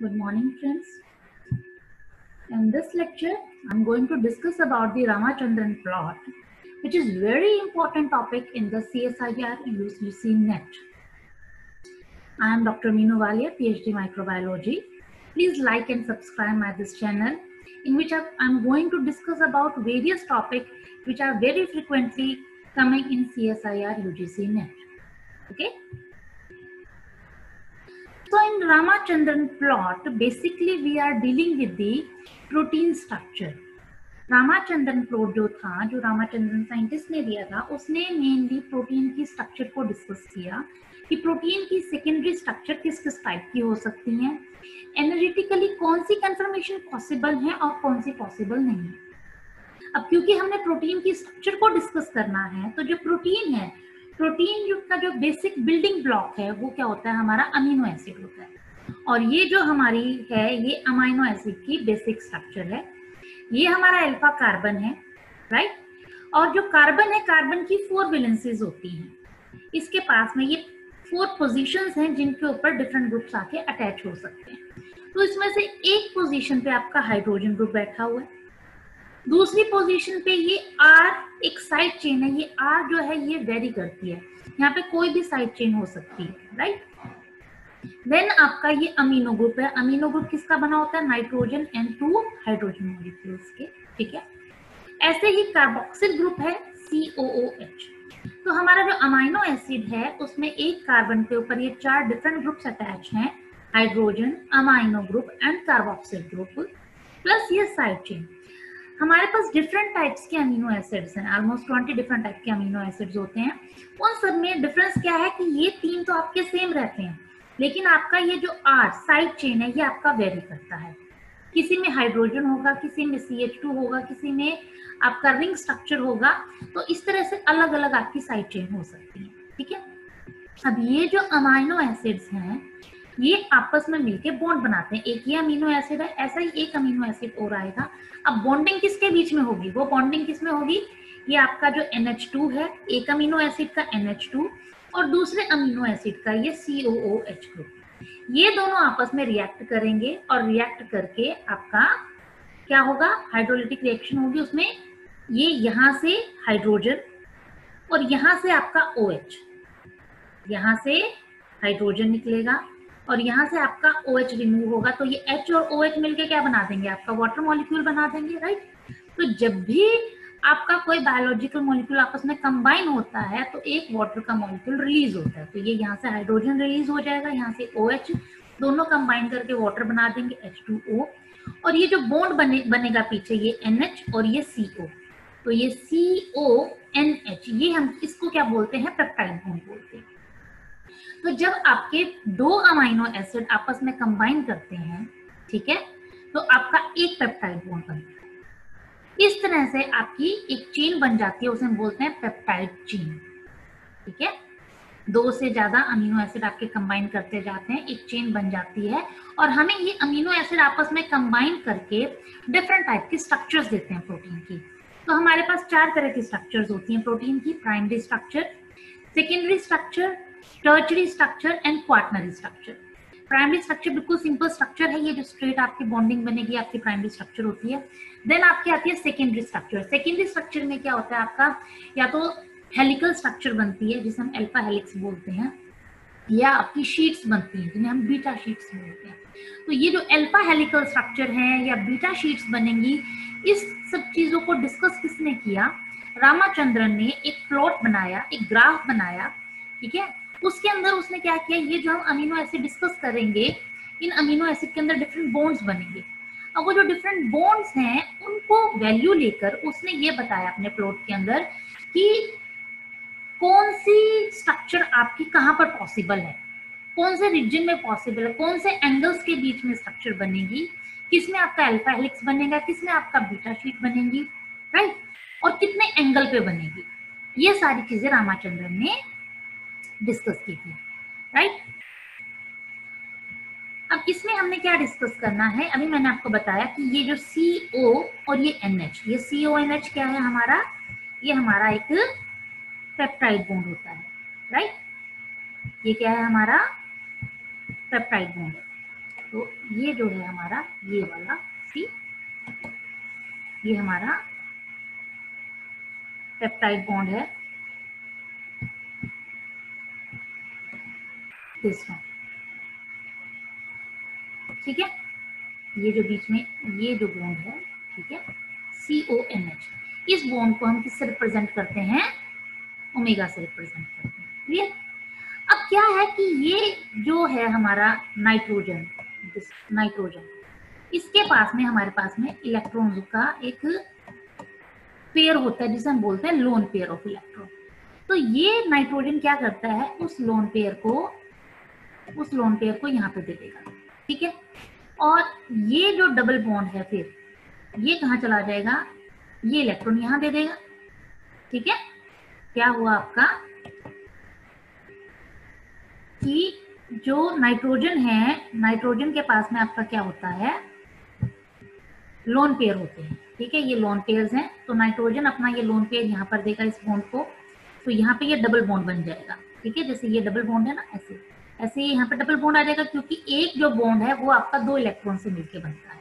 Good morning, friends. In this lecture, I'm going to discuss about the Ramachandran plot, which is very important topic in the CSIR UC NET. I am Dr. Meenu Walia, PhD Microbiology. Please like and subscribe my this channel, in which I'm going to discuss about various topics which are very frequently coming in CSIR UGC NET. Okay. So in Ramachandran plot, basically we are dealing with the protein structure. Ramachandran plot जो Ramachandran scientist ने दिया था, उसने mainly protein की structure को discuss किया कि protein की सेकेंडरी स्ट्रक्चर किस किस टाइप की हो सकती हैं, एनर्जेटिकली कौन सी कंफर्मेशन पॉसिबल है और कौन सी पॉसिबल नहीं है। अब क्योंकि हमने प्रोटीन की स्ट्रक्चर को डिस्कस करना है, तो जो प्रोटीन है, प्रोटीन का जो बेसिक बिल्डिंग ब्लॉक है वो क्या होता है, हमारा अमीनो एसिड होता है। और ये जो हमारी है, ये अमीनो एसिड की बेसिक स्ट्रक्चर है। ये हमारा अल्फा कार्बन है, राइट। और जो कार्बन है, कार्बन की 4 वैलेंसीज होती हैं। इसके पास में ये 4 पोजीशंस हैं जिनके ऊपर डिफरेंट ग्रुप्स आके अटैच हो सकते हैं। तो इसमें से एक पोजीशन पे आपका हाइड्रोजन ग्रुप बैठा हुआ है, दूसरी पोजीशन पे ये R एक साइड चेन है। ये R जो है ये वेरी करती है, यहाँ पे कोई भी साइड चेन हो सकती है, राइट। देन आपका ये अमीनो ग्रुप है। अमीनो ग्रुप किसका बना होता है, नाइट्रोजन एंड 2 हाइड्रोजन मॉलिक्यूल्स के, ठीक है। ऐसे ही कार्बोक्सिल ग्रुप है COOH। तो हमारा जो अमीनो एसिड है उसमें एक कार्बन के ऊपर ये 4 डिफरेंट ग्रुप्स अटैच हैं, hydrogen, amino group and carboxyl group, plus ये साइड चेन। हमारे पास डिफरेंट टाइप्स के अमीनो एसिड्स हैं, ऑलमोस्ट 20 डिफरेंट टाइप के अमीनो एसिड्स होते हैं। उन सब में डिफरेंस क्या है कि ये 3 तो आपके सेम रहते हैं, लेकिन आपका ये जो R साइड चेन है ये आपका वेरी करता है। किसी में हाइड्रोजन होगा, किसी में CH2 होगा, किसी में आपका रिंग स्ट्रक्चर होगा। तो इस तरह से अलग अलग आपकी साइड चेन हो सकती है, ठीक है। अब ये जो अमीनो एसिड्स हैं ये आपस में मिलके बॉन्ड बनाते हैं। एक ये अमीनो एसिड है, ऐसा ही एक अमीनो एसिड और आएगा। अब बॉन्डिंग किसके बीच में होगी, वो बॉन्डिंग किसमें होगी, ये आपका जो NH2 है, एक अमीनो एसिड का NH2 और दूसरे अमीनो एसिड का ये COOH ग्रुप। ये दोनों आपस में रिएक्ट करेंगे और रिएक्ट करके आपका क्या होगा, हाइड्रोलिटिक रिएक्शन होगी। उसमें ये यहाँ से हाइड्रोजन और यहाँ से आपका OH, यहाँ से हाइड्रोजन निकलेगा और यहाँ से आपका OH रिमूव होगा। तो ये H और OH मिलके क्या बना देंगे, आपका वाटर मॉलिक्यूल बना देंगे, राइट। तो जब भी आपका कोई बायोलॉजिकल मॉलिक्यूल आपस में कंबाइन होता है तो एक वाटर का मॉलिक्यूल रिलीज होता है। तो ये यहाँ से हाइड्रोजन रिलीज हो जाएगा, यहाँ से OH, दोनों कंबाइन करके वाटर बना देंगे H2O। और ये जो बॉन्ड बनेगा पीछे, ये NH और ये CO, तो ये CONH, ये हम इसको क्या बोलते हैं, पेप्टाइड बॉन्ड बोलते हैं। तो जब आपके 2 अमीनो एसिड आपस में कंबाइन करते हैं, ठीक है, तो आपका एक पेप्टाइड बॉन्ड बनता है। इस तरह से आपकी एक चेन बन जाती है, उसे हम बोलते हैं पेप्टाइड चेन, ठीक है। 2 से ज्यादा अमीनो एसिड आपके कंबाइन करते जाते हैं, एक चेन बन जाती है और हमें ये अमीनो एसिड आपस में कंबाइन करके डिफरेंट टाइप की स्ट्रक्चर्स देते हैं प्रोटीन की। तो हमारे पास 4 तरह की स्ट्रक्चर्स होती हैं प्रोटीन की, primary structure, secondary structure, tertiary structure and quaternary structure. Primary structure बिल्कुल सिंपल स्ट्रक्चर है, ये जो स्ट्रेट आपकी बॉन्डिंग बनेगी आपकी प्राइमरी स्ट्रक्चर होती है। देन आपकी आती है सेकेंडरी स्ट्रक्चर। सेकेंडरी स्ट्रक्चर में क्या होता है, आपका या तो हेलिकल स्ट्रक्चर बनती है जिसे हम अल्फा हेलिक्स बोलते हैं, या आपकी शीट्स बनती हैं जिन्हें हम बीटा शीट्स बोलते हैं। तो ये जो अल्फा हेलिकल स्ट्रक्चर है या बीटा शीट्स बनेंगी, इस सब चीजों को डिस्कस किसने किया, रामाचंद्रन ने एक प्लॉट बनाया, एक ग्राफ बनाया, ठीक है। उसके अंदर उसने क्या किया, ये जो हम अमीनो एसिड डिस्कस करेंगे, इन अमीनो एसिड के अंदर डिफरेंट बॉन्ड्स बनेंगे। अब वो जो डिफरेंट बॉन्ड्स हैं उनको वैल्यू लेकर उसने ये बताया अपने प्लॉट के अंदर कि कौन सी स्ट्रक्चर आपकी कहाँ पर पॉसिबल है, कौन से रीजन में पॉसिबल है, कौन से एंगल्स के बीच में स्ट्रक्चर बनेगी, किसमें आपका अल्फा हेलिक्स बनेगा, किसमें आपका बीटा शीट बनेगी, राइट, और कितने एंगल पे बनेगी। ये सारी चीजें रामाचंद्रन ने डिस्कस की थी, राइट। अब इसमें हमने क्या डिस्कस करना है, अभी मैंने आपको बताया कि ये जो CO और ये NH, ये CONH क्या है हमारा, ये हमारा एक पेप्टाइड बॉन्ड होता है, राइट। ये क्या है हमारा पेप्टाइड बॉन्ड। तो ये जो है हमारा ये वाला सी, ये हमारा पेप्टाइड बॉन्ड है, दिस वन, ठीक है। ये जो बीच में ये जो बॉन्ड है, ठीक है, CONH, इस बॉन्ड को हम किससे रिप्रेजेंट करते हैं, ओमेगा से रिप्रेजेंट करते हैं, क्लियर। अब क्या है कि ये जो है हमारा नाइट्रोजन, नाइट्रोजन, इसके पास में हमारे पास में इलेक्ट्रॉन्स का एक पेयर होता है जिसे हम बोलते हैं लोन पेयर ऑफ इलेक्ट्रॉन। तो ये नाइट्रोजन क्या करता है, उस लोन पेयर को यहाँ पे दे देगा, ठीक है। और ये जो डबल बॉन्ड है फिर ये कहाँ चला जाएगा, ये इलेक्ट्रॉन यहाँ दे देगा, ठीक है। क्या हुआ आपका कि जो नाइट्रोजन है, नाइट्रोजन के पास में आपका क्या होता है, लोन पेयर होते हैं, ठीक है, ये लोन पेयर्स हैं। तो नाइट्रोजन अपना ये लोन पेयर यहाँ पर देगा इस बॉन्ड को, तो यहाँ पे ये डबल बॉन्ड बन जाएगा, ठीक है। जैसे ये डबल बॉन्ड है ना, ऐसे ऐसे यहाँ पे डबल बॉन्ड आ जाएगा, क्योंकि एक जो बॉन्ड है वो आपका 2 इलेक्ट्रॉन से मिलकर बनता है।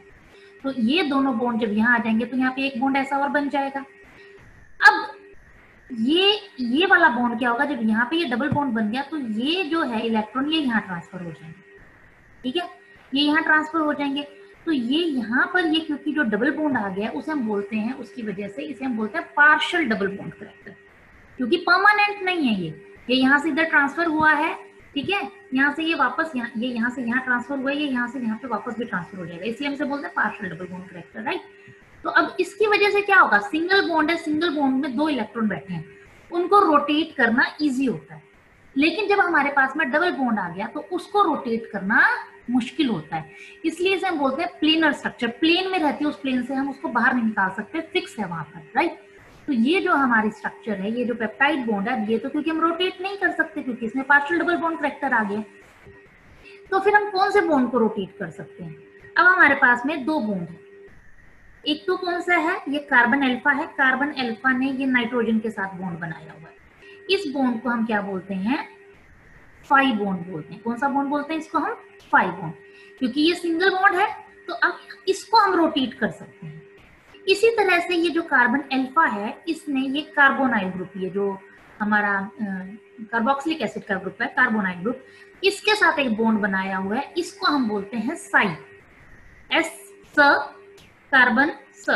तो ये दोनों बॉन्ड जब यहाँ आ जाएंगे तो यहाँ पे एक बॉन्ड ऐसा और बन जाएगा। अब ये वाला बॉन्ड क्या होगा, जब यहाँ पे ये डबल बॉन्ड बन गया तो ये जो है इलेक्ट्रॉन ये यहाँ ट्रांसफर हो जाएंगे, ठीक है, ये यहाँ ट्रांसफर हो जाएंगे। तो ये यहाँ पर ये क्योंकि जो डबल बॉन्ड आ गया उसे हम बोलते हैं, उसकी वजह से इसे हम बोलते हैं पार्शियल डबल बॉन्ड करेक्टर, क्योंकि परमानेंट नहीं है ये यहाँ से इधर ट्रांसफर हुआ है, ठीक है, यहाँ से ये वापस यहाँ से यहाँ ट्रांसफर हुआ है, ये यहाँ से यहाँ पे वापस भी ट्रांसफर हो जाएगा, इसलिए हमसे बोलते हैं partial double bond character, right. तो अब इसकी वजह से क्या होगा, सिंगल बॉन्ड है, सिंगल बॉन्ड में 2 इलेक्ट्रॉन बैठे हैं, उनको रोटेट करना इजी होता है। लेकिन जब हमारे पास में डबल बॉन्ड आ गया तो उसको रोटेट करना मुश्किल होता है, इसलिए इसे हम बोलते हैं प्लेनर स्ट्रक्चर। प्लेन में रहती है, उस प्लेन से हम उसको बाहर नहीं निकाल सकते, फिक्स है वहां पर, राइट। तो ये जो हमारी स्ट्रक्चर है, ये जो पेप्टाइड बॉन्ड है, ये तो क्योंकि हम रोटेट नहीं कर सकते क्योंकि इसमें पार्शियल डबल बॉन्ड करेक्टर आ गया, तो फिर हम कौन से बॉन्ड को रोटेट कर सकते हैं। अब हमारे पास में 2 बॉन्ड है, एक तो कौन सा है, ये कार्बन अल्फा है, कार्बन अल्फा ने ये नाइट्रोजन के साथ बॉन्ड बनाया हुआ है, इस बॉन्ड को हम क्या बोलते हैं, फाई बॉन्ड बोलते हैं। कौन सा बॉन्ड बोलते हैं इसको हम, फाई बॉन्ड, क्योंकि ये सिंगल बॉन्ड है तो अब इसको हम रोटेट कर सकते हैं। इसी तरह से ये जो कार्बन अल्फा है, इसने ये कार्बोनाइल ग्रुप, ये जो हमारा कार्बोक्सिलिक एसिड का ग्रुप है, कार्बोनाइल ग्रुप, इसके साथ एक बॉन्ड बनाया हुआ है, इसको हम बोलते हैं साई, एस स कार्बन स।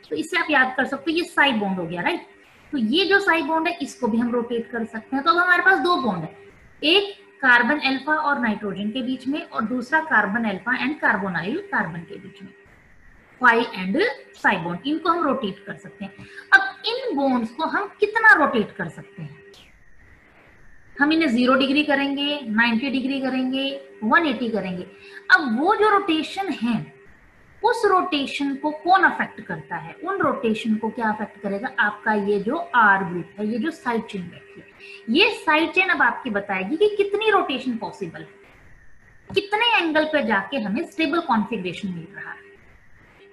तो इससे आप याद कर सकते हो ये साई बॉन्ड हो गया, राइट। तो ये जो साई बॉन्ड है इसको भी हम रोटेट कर सकते हैं। तो अब हमारे पास 2 बॉन्ड है, एक कार्बन अल्फा और नाइट्रोजन के बीच में, और दूसरा carbon alpha and carbonyl carbon के बीच में, फाई एंड साई बॉन्ड, इनको हम रोटेट कर सकते हैं। अब इन बॉन्ड्स को हम कितना रोटेट कर सकते हैं, हम इन्हें 0 डिग्री करेंगे, 90 डिग्री करेंगे, 180 करेंगे। अब वो जो रोटेशन है, उस रोटेशन को कौन अफेक्ट करता है, उन रोटेशन को क्या अफेक्ट करेगा, आपका ये जो आर ग्रुप है, ये जो साइड चेन बैठी है, ये साइड चेन अब आपकी बताएगी कि कितनी रोटेशन पॉसिबल है, कितने एंगल पे जाके हमें स्टेबल कॉन्फ़िगरेशन मिल रहा है।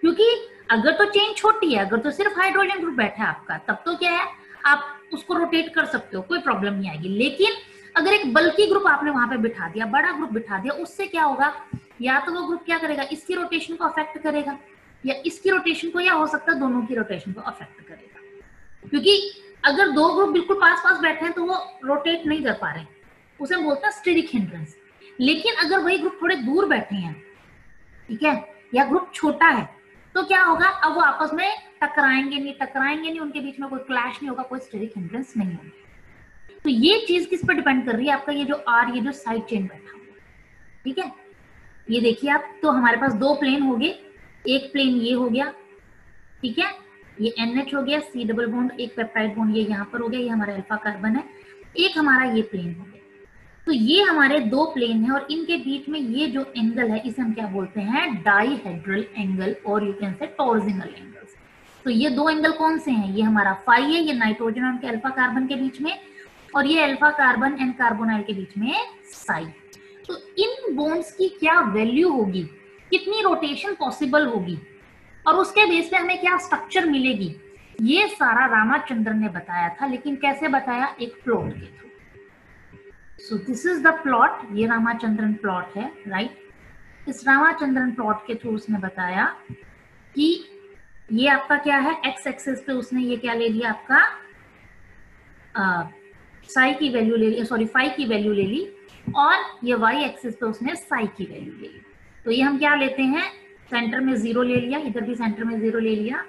क्योंकि अगर तो चेन छोटी है, अगर तो सिर्फ हाइड्रोजन ग्रुप बैठा है आपका, तब तो क्या है, आप उसको रोटेट कर सकते हो, कोई प्रॉब्लम नहीं आएगी। लेकिन अगर एक बल्कि ग्रुप आपने वहां पे बिठा दिया, बड़ा ग्रुप बिठा दिया, उससे क्या होगा, या तो वो ग्रुप क्या करेगा, इसकी रोटेशन को अफेक्ट करेगा, या इसकी रोटेशन को, या हो सकता है दोनों की रोटेशन को अफेक्ट करेगा। क्योंकि अगर 2 ग्रुप बिल्कुल पास पास बैठे हैं तो वो रोटेट नहीं कर पा रहे, उसे हम बोलते हैं स्टेरिक हिंड्रेंस। लेकिन अगर वही ग्रुप थोड़े दूर बैठे हैं, ठीक है, या ग्रुप छोटा है, तो क्या होगा, अब वो आपस में टकराएंगे नहीं, उनके बीच में कोई क्लैश नहीं होगा, कोई स्टेरिक हिंड्रेंस नहीं होगा। तो ये चीज किस पर डिपेंड कर रही है, आपका ये जो आर, ये जो साइड चेन बैठा हुआ, ठीक है। ये देखिए आप, तो हमारे पास 2 प्लेन हो गए, एक प्लेन ये हो गया, ठीक है, ये NH हो गया, C डबल बॉन्ड, एक पेप्टाइड बॉन्ड ये यहाँ पर हो गया, ये हमारा अल्फा कार्बन है, एक हमारा ये प्लेन हो गया। तो ये हमारे 2 प्लेन है, और इनके बीच में ये जो एंगल है इसे हम क्या बोलते हैं, डाइहेड्रल एंगल, और यू कैन से टॉर्जिनल एंगल्स। तो ये 2 एंगल कौन से हैं, ये हमारा फाई है, ये नाइट्रोजन और उनके अल्फा कार्बन के बीच में, और ये अल्फा कार्बन एंड कार्बोनाइल के बीच में साई। तो इन बॉन्ड्स की क्या वैल्यू होगी, कितनी रोटेशन पॉसिबल होगी, और उसके बेस पे हमें क्या स्ट्रक्चर मिलेगी, ये सारा रामाचंद्रन ने बताया था। लेकिन कैसे बताया, एक प्लॉट के through. So this is the plot, ये रामाचंद्रन प्लॉट है, राइट। इस रामाचंद्रन प्लॉट के थ्रू उसने बताया कि ये आपका क्या है, एक्स एक्सिस पे उसने ये क्या ले लिया, आपका साई की वैल्यू ले ली, सॉरी फाई की वैल्यू ले ली, और ये वाई एक्सिस पे उसने साई की वैल्यू ले ली। तो ये हम क्या लेते हैं, सेंटर में 0 ले लिया, इधर भी सेंटर में 0 ले लिया,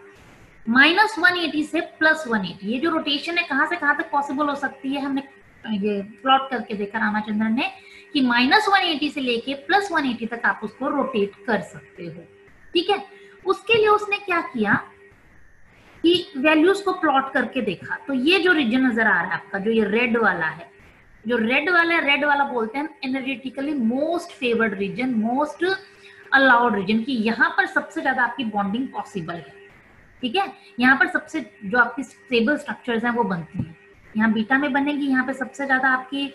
-180 से +180, ये जो रोटेशन है कहां से कहां तक पॉसिबल हो सकती है, हमने ये प्लॉट करके देखा रामाचंद्रन ने कि -180 से लेके +180 तक आप उसको रोटेट कर सकते हो। ठीक है, उसके लिए उसने क्या किया कि वैल्यूज को प्लॉट करके देखा। तो ये जो रीजन नजर आ रहा है आपका, जो ये रेड वाला है, जो रेड वाला है, रेड वाला बोलते हैं energetically most favoured region, most allowed region, कि यहाँ पर सबसे ज्यादा आपकी बॉन्डिंग पॉसिबल है। ठीक है, यहाँ पर सबसे जो आपकी स्टेबल स्ट्रक्चर्स हैं वो बनती हैं, यहाँ बीटा में बनेगी, यहाँ पे सबसे ज्यादा आपकी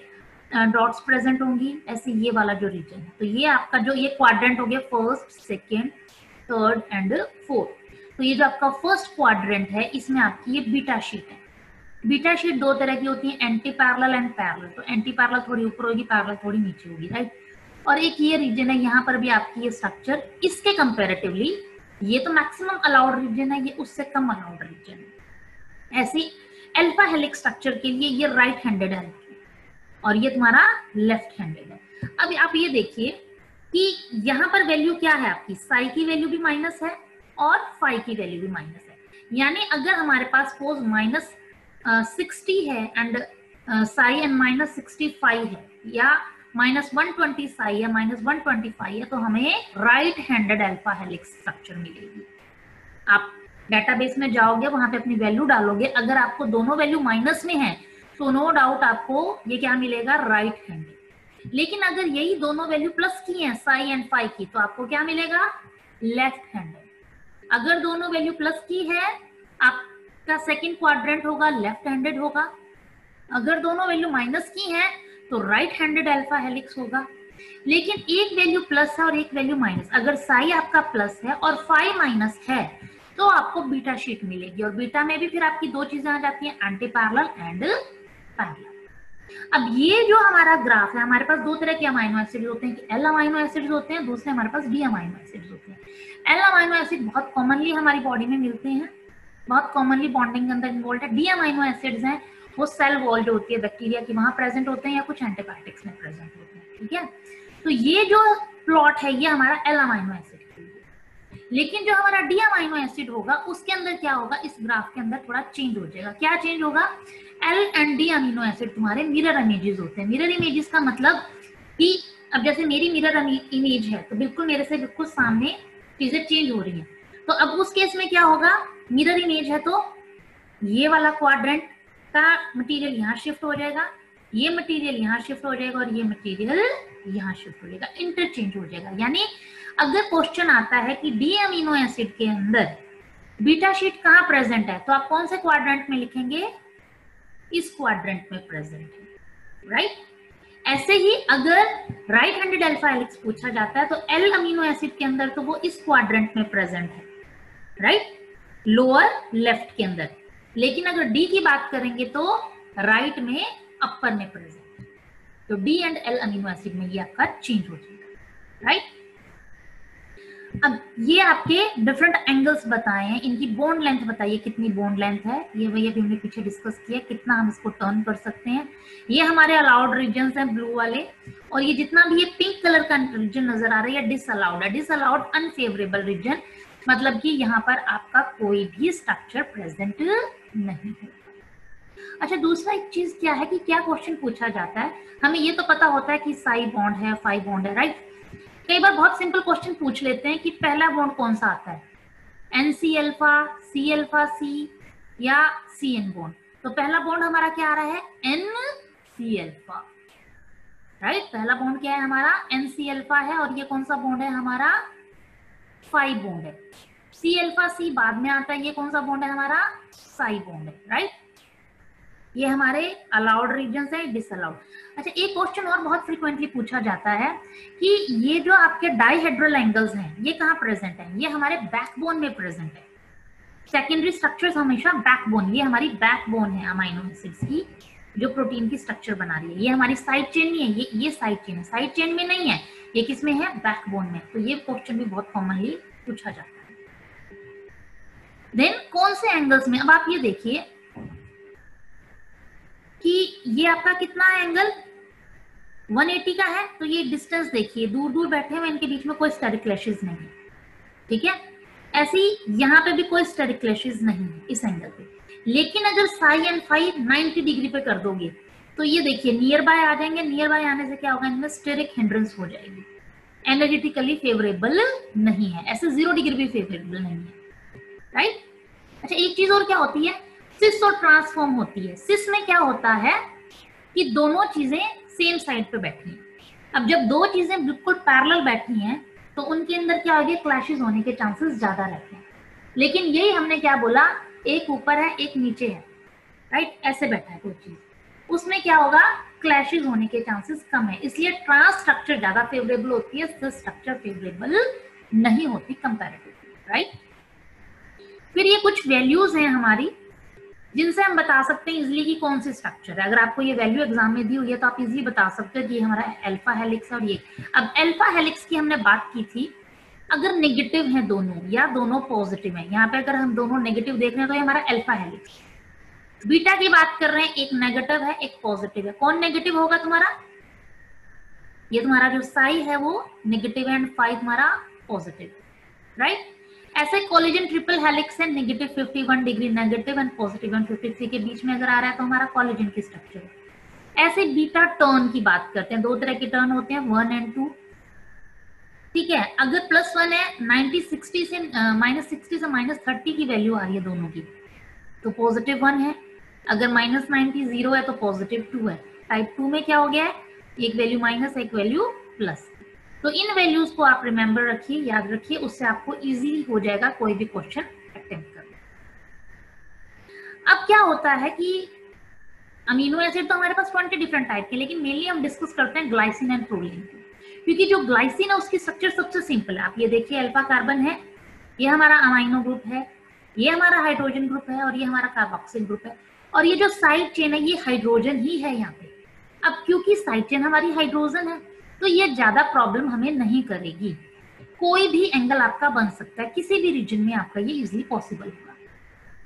डॉट्स प्रेजेंट होंगी, ऐसे ये वाला जो रीजन है। तो ये आपका जो ये क्वाड्रेंट हो गया, first, second, third and fourth. तो ये जो आपका फर्स्ट क्वाड्रेंट है, इसमें आपकी ये बीटा शीट है। बीटा शीट दो तरह की होती है, एंटी पैरेलल एंड पैरेलल। तो एंटी पैरेलल थोड़ी ऊपर होगी, पैरेलल थोड़ी नीचे होगी, राइट। और एक ये रीजन है, यहाँ पर भी आपकी ये स्ट्रक्चर, इसके कंपेरेटिवली ये तो मैक्सिमम अलाउड रीजन है, ये उससे कम अलाउड रीजन है। ऐसी अल्फा हेलिक्स स्ट्रक्चर के लिए ये राइट हैंडेड है और ये तुम्हारा लेफ्ट हैंडेड है। अब आप ये देखिए कि यहाँ पर वैल्यू क्या है आपकी, साई की वैल्यू भी माइनस है और फाई की वैल्यू भी माइनस है। यानी अगर हमारे पास सपोज -60 है एंड साई एंड -65 है, या -120 साई है, -125 है, तो हमें right handed alpha helix structure मिलेगी। आप डेटाबेस में जाओगे, वहां पे अपनी वैल्यू डालोगे, अगर आपको दोनों वैल्यू माइनस में है तो नो डाउट आपको ये क्या मिलेगा, राइट हैंडेड। लेकिन अगर यही दोनों वैल्यू प्लस की हैं, साई एंड फाई की, तो आपको क्या मिलेगा, लेफ्ट हैंडेड। अगर दोनों वैल्यू प्लस की है, आपका सेकंड क्वाड्रेंट होगा, लेफ्ट हैंडेड होगा। अगर दोनों वैल्यू माइनस की है तो राइट हैंडेड अल्फा हेलिक्स होगा। लेकिन एक वैल्यू प्लस है और एक वैल्यू माइनस, अगर साई आपका प्लस है और फाई माइनस है तो आपको बीटा शीट मिलेगी। और बीटा में भी फिर आपकी दो चीजें आ जाती हैं, एंटी पैरेलल एंड पैरेलल। अब ये जो हमारा ग्राफ है, हमारे पास दो तरह के अमाइनो एसिड होते हैं, एल अमाइनो एसिड होते हैं, दूसरे हमारे पास डी अमाइनो एसिड होते हैं। एल अमाइनो एसिड बहुत कॉमनली हमारी बॉडी में मिलते हैं, बहुत कॉमनली बॉन्डिंग के अंदर इन्वॉल्व है। डी अमाइनो एसिड्स हैं वो सेल वॉल जो होती है बैक्टीरिया की, वहां प्रेजेंट होते हैं या कुछ एंटीबायोटिक्स में प्रेजेंट होते हैं। ठीक है, तो ये जो प्लॉट है ये हमारा एल अमाइनो एसिड के लिए। लेकिन जो हमारा डी अमाइनो एसिड होगा उसके अंदर क्या होगा, इस ग्राफ के अंदर थोड़ा चेंज हो जाएगा। क्या चेंज होगा, L and D amino acid तुम्हारे मिरर इमेजेस होते हैं। मिरर इमेजेस का मतलब कि अब जैसे मेरी मिरर इमेज है तो बिल्कुल मेरे से बिल्कुल सामने चीजें चेंज हो रही हैं। तो अब उस केस में क्या होगा, मिरर इमेज है तो ये वाला क्वाड्रेंट का मटेरियल यहाँ शिफ्ट हो जाएगा, ये मटेरियल यहाँ शिफ्ट हो जाएगा और ये मटेरियल यहाँ शिफ्ट हो जाएगा, इंटरचेंज हो जाएगा। यानी अगर क्वेश्चन आता है कि डी अमीनो एसिड के अंदर बीटा शीट कहाँ प्रेजेंट है, तो आप कौन से क्वाड्रेंट में लिखेंगे, इस क्वाड्रेंट में प्रेजेंट है, राइट। ऐसे ही अगर राइट हैंडेड अल्फा हेलिक्स पूछा जाता है तो एल अमीनो एसिड के अंदर तो वो इस क्वाड्रेंट में प्रेजेंट है, राइट, लोअर लेफ्ट के अंदर। लेकिन अगर डी की बात करेंगे तो राइट में अपर में प्रेजेंट है। तो D and L amino acid में ये आपका चेंज हो जाएगा, राइट। अब ये आपके डिफरेंट एंगल्स बताए हैं, इनकी बॉन्ड लेंथ बताइए कितनी बॉन्ड लेंथ है, ये वही अभी हमने पीछे डिस्कस किया, कितना हम इसको टर्न कर सकते हैं। ये हमारे अलाउड रीजन्स हैं ब्लू वाले, और ये जितना भी ये पिंक कलर का रीजन नजर आ रहा है ये डिसअलाउड है। डिसअलाउड अनफेवरेबल रीजन, मतलब कि यहाँ पर आपका कोई भी स्ट्रक्चर प्रेजेंट नहीं है। अच्छा, दूसरा एक चीज क्या है कि क्या क्वेश्चन पूछा जाता है, हमें ये तो पता होता है कि साई बॉन्ड है, फाई बॉन्ड है, राइट। कई बार बहुत सिंपल क्वेश्चन पूछ लेते हैं कि पहला बॉन्ड कौन सा आता है, एनसी अल्फा, सी अल्फा सी या सी एन बॉन्ड। तो पहला बॉन्ड हमारा क्या आ रहा है, एन सी अल्फा, राइट। पहला बॉन्ड क्या है हमारा, एन सी अल्फा है, और ये कौन सा बॉन्ड है हमारा, फाई बॉन्ड है। सी अल्फा सी बाद में आता है, ये कौन सा बॉन्ड है हमारा, साई बॉन्ड है, राइट। ये हमारे अलाउड रीजन्स है, डिसअलाउड। अच्छा, एक क्वेश्चन और बहुत फ्रीक्वेंटली पूछा जाता है कि ये जो आपके डाइहेड्रल एंगल्स हैं ये कहाँ प्रेजेंट है, ये हमारे बैकबोन में प्रेजेंट है। सेकेंडरी स्ट्रक्चर्स हमेशा बैकबोन, ये हमारी बैकबोन है अमाइनो एसिड्स की, जो प्रोटीन की स्ट्रक्चर बना रही है। ये हमारी साइड चेन नहीं है, ये साइड चेन है, साइड चेन में नहीं है, ये किसमें है, बैकबोन में। तो ये क्वेश्चन भी बहुत कॉमनली पूछा जाता है। देन कौन से एंगल्स में, अब आप ये देखिए कि ये आपका कितना एंगल 180 का है, तो ये डिस्टेंस देखिए, दूर दूर बैठे हुए, इनके बीच में कोई स्टेरिक क्लैशेस नहीं है, ठीक है। ऐसे ही यहाँ पे भी कोई स्टेरिक क्लैशेस नहीं है इस एंगल पे। लेकिन अगर साई एंड फाई 90 डिग्री पे कर दोगे तो ये देखिए नियर बाय आ जाएंगे, नियर बाय आने से क्या होगा, इनमें स्टेरिक हिंड्रेंस हो जाएगी, एनर्जेटिकली फेवरेबल नहीं है, ऐसे 0 डिग्री भी फेवरेबल नहीं है, राइट। अच्छा एक चीज और क्या होती है, सिस और ट्रांसफॉर्म होती है। सिस में क्या होता है कि दोनों चीजें सेम साइड पे बैठी हैं। अब जब दो चीजें बिल्कुल पैरेलल बैठी हैं तो उनके अंदर क्या होगी, क्लैशेस होने के चांसेस ज्यादा रहते हैं। लेकिन यही हमने क्या बोला, एक ऊपर है एक नीचे है, राइट, ऐसे बैठा है कोई चीज, उसमें क्या होगा, क्लैशेस होने के चांसेस कम है, इसलिए ट्रांस स्ट्रक्चर ज्यादा फेवरेबल होती है, सिस स्ट्रक्चर फेवरेबल नहीं होती कंपैरेटिवली, राइट। फिर ये कुछ वैल्यूज हैं हमारी जिनसे हम बता सकते हैं इजीली कि कौन सी स्ट्रक्चर है। अगर आपको ये वैल्यू एग्जाम में दी हुई है तो आप इजीली बता सकते हो कि ये हमारा अल्फा हेलिक्स है और ये। अब अल्फा हेलिक्स की हमने बात की थी, अगर नेगेटिव है दोनों या दोनों पॉजिटिव है, यहाँ पे अगर हम दोनों नेगेटिव देख रहे हैं तो ये हमारा अल्फा हेलिक्स। बीटा की बात कर रहे हैं, एक नेगेटिव है एक पॉजिटिव है, कौन नेगेटिव होगा तुम्हारा, ये तुम्हारा जो साई है वो नेगेटिव एंड फाई तुम्हारा पॉजिटिव, राइट। ऐसे कोलिजन ट्रिपल हेलिक्स है, negative 51 degree negative and positive 153 के बीच में अगर आ रहा है तो हमारा कोलिजन की स्ट्रक्चर है। ऐसे बीटा टर्न की बात करते हैं, दो तरह के टर्न होते हैं, 1 एंड 2, ठीक है। अगर +1 है, 90-60 से -60 से -30 की वैल्यू आ रही है दोनों की, तो पॉजिटिव 1 है। अगर -90 0 है तो पॉजिटिव 2 है। टाइप 2 में क्या हो गया है, एक वैल्यू माइनस एक वैल्यू प्लस। तो इन वैल्यूज को आप रिमेंबर रखिए, याद रखिए, उससे आपको इजीली हो जाएगा कोई भी क्वेश्चन अटेम्प्ट करना। अब क्या होता है कि अमीनो एसिड तो हमारे पास 20 डिफरेंट टाइप के, लेकिन मेनली हम डिस्कस करते हैं ग्लाइसिन एंड प्रोलीन, क्योंकि जो ग्लाइसिन है उसकी स्ट्रक्चर सबसे सिंपल है। आप ये देखिए, अल्फा कार्बन है, ये हमारा अमाइनो ग्रुप है, ये हमारा हाइड्रोजन ग्रुप है और ये हमारा कार्बोक्सिल ग्रुप है, और ये जो साइड चेन है ये हाइड्रोजन ही है यहाँ पे। अब क्योंकि साइड चेन हमारी हाइड्रोजन है तो ये ज्यादा प्रॉब्लम हमें नहीं करेगी, कोई भी एंगल आपका बन सकता है, किसी भी रीजन में आपका ये इजीली पॉसिबल होगा।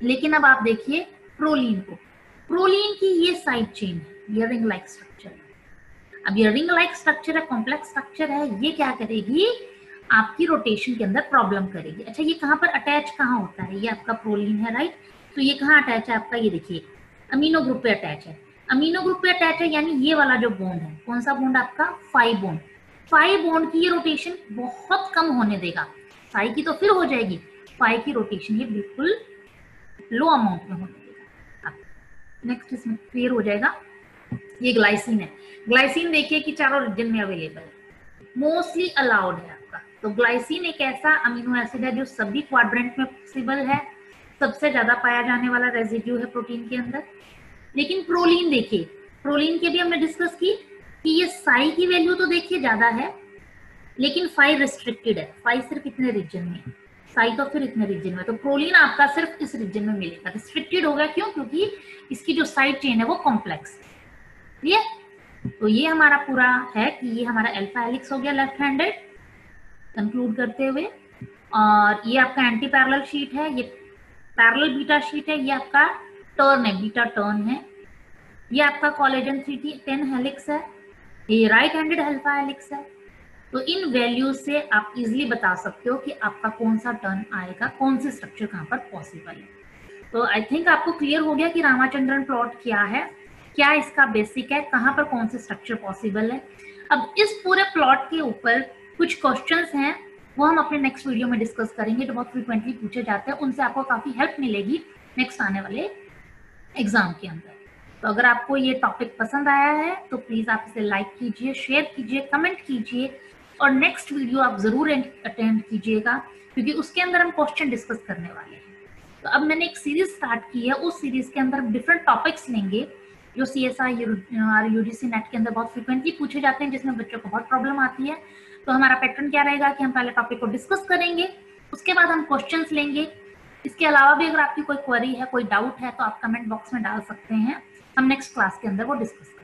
लेकिन अब आप देखिए प्रोलीन को, प्रोलीन की ये साइड चेन है, ये रिंग लाइक स्ट्रक्चर है। अब ये रिंग लाइक स्ट्रक्चर है, कॉम्प्लेक्स स्ट्रक्चर है, ये क्या करेगी, आपकी रोटेशन के अंदर प्रॉब्लम करेगी। अच्छा ये कहाँ पर अटैच कहाँ होता है, ये आपका प्रोलीन है, राइट। तो ये कहाँ अटैच है आपका, ये देखिए अमीनो ग्रुप पे अटैच है, अमीनो ग्रुप पे अटैच है, यानी ये वाला जो बॉन्ड है, कौन सा बॉन्ड आपका, फाई बॉन्ड। फाई बॉन्ड की ये रोटेशन बहुत कम होने देगा, फाई की तो फिर हो जाएगी, फाई की रोटेशन ये बिल्कुल लो अमाउंट में होने देगा। नेक्स्ट इसमें क्लियर हो जाएगा। ये ग्लाइसिन है, ग्लाइसिन देखिए कि चारों रीजन में अवेलेबल है, मोस्टली अलाउड है आपका। तो ग्लाइसिन एक ऐसा अमीनो एसिड है जो सभी क्वाड्रेंट में पॉसिबल है, सबसे ज्यादा पाया जाने वाला रेजिड्यू है प्रोटीन के अंदर। लेकिन प्रोलीन देखिए, प्रोलीन के भी हमने डिस्कस की कि ये साई की वैल्यू तो देखिए ज्यादा है, लेकिन फाई रिस्ट्रिक्टेड है, फाई सिर्फ इतने रीजन में, साई तो फिर इतने रीजन में। तो प्रोलीन आपका सिर्फ इस रीजन में मिलेगा, रिस्ट्रिक्टेड होगा, क्यों, क्योंकि इसकी जो साइड चेन है वो कॉम्प्लेक्स है। तो ये हमारा पूरा है कि ये हमारा अल्फा हेलिक्स हो गया लेफ्ट हैंडेड, कंक्लूड करते हुए। और ये आपका एंटी पैरेलल शीट है, ये पैरेलल बीटा शीट है, ये आपका टर्न है, बीटा टर्न है, ये आपका कोलेजन 310 हेलिक्स है, ये राइट हैंडेड अल्फा हेलिक्स है। तो इन वैल्यूज से आप इजीली बता सकते हो कि आपका कौन सा टर्न आएगा, कौन सी स्ट्रक्चर कहाँ पर पॉसिबल है। तो आई थिंक आपको क्लियर हो गया कि रामाचंद्रन प्लॉट क्या है, क्या इसका बेसिक है, कहाँ पर कौन सी स्ट्रक्चर पॉसिबल है। अब इस पूरे प्लॉट के ऊपर कुछ क्वेश्चंस हैं, वो हम अपने नेक्स्ट वीडियो में डिस्कस करेंगे, जो बहुत फ्रिक्वेंटली पूछे जाते हैं, उनसे आपको काफी हेल्प मिलेगी नेक्स्ट आने वाले एग्जाम के अंदर। तो अगर आपको ये टॉपिक पसंद आया है तो प्लीज आप इसे लाइक कीजिए, शेयर कीजिए, कमेंट कीजिए, और नेक्स्ट वीडियो आप जरूर अटेंड कीजिएगा, क्योंकि उसके अंदर हम क्वेश्चन डिस्कस करने वाले हैं। तो अब मैंने एक सीरीज स्टार्ट की है, उस सीरीज के अंदर हम डिफरेंट टॉपिक्स लेंगे जो CSI और UGC नेट के अंदर बहुत फ्रिक्वेंटली पूछे जाते हैं, जिसमें बच्चों को बहुत प्रॉब्लम आती है। तो हमारा पैटर्न क्या रहेगा कि हम पहले टॉपिक को डिस्कस करेंगे, उसके बाद हम क्वेश्चंस लेंगे। इसके अलावा भी अगर आपकी कोई क्वेरी है, कोई डाउट है, तो आप कमेंट बॉक्स में डाल सकते हैं, हम नेक्स्ट क्लास के अंदर वो डिस्कस करेंगे।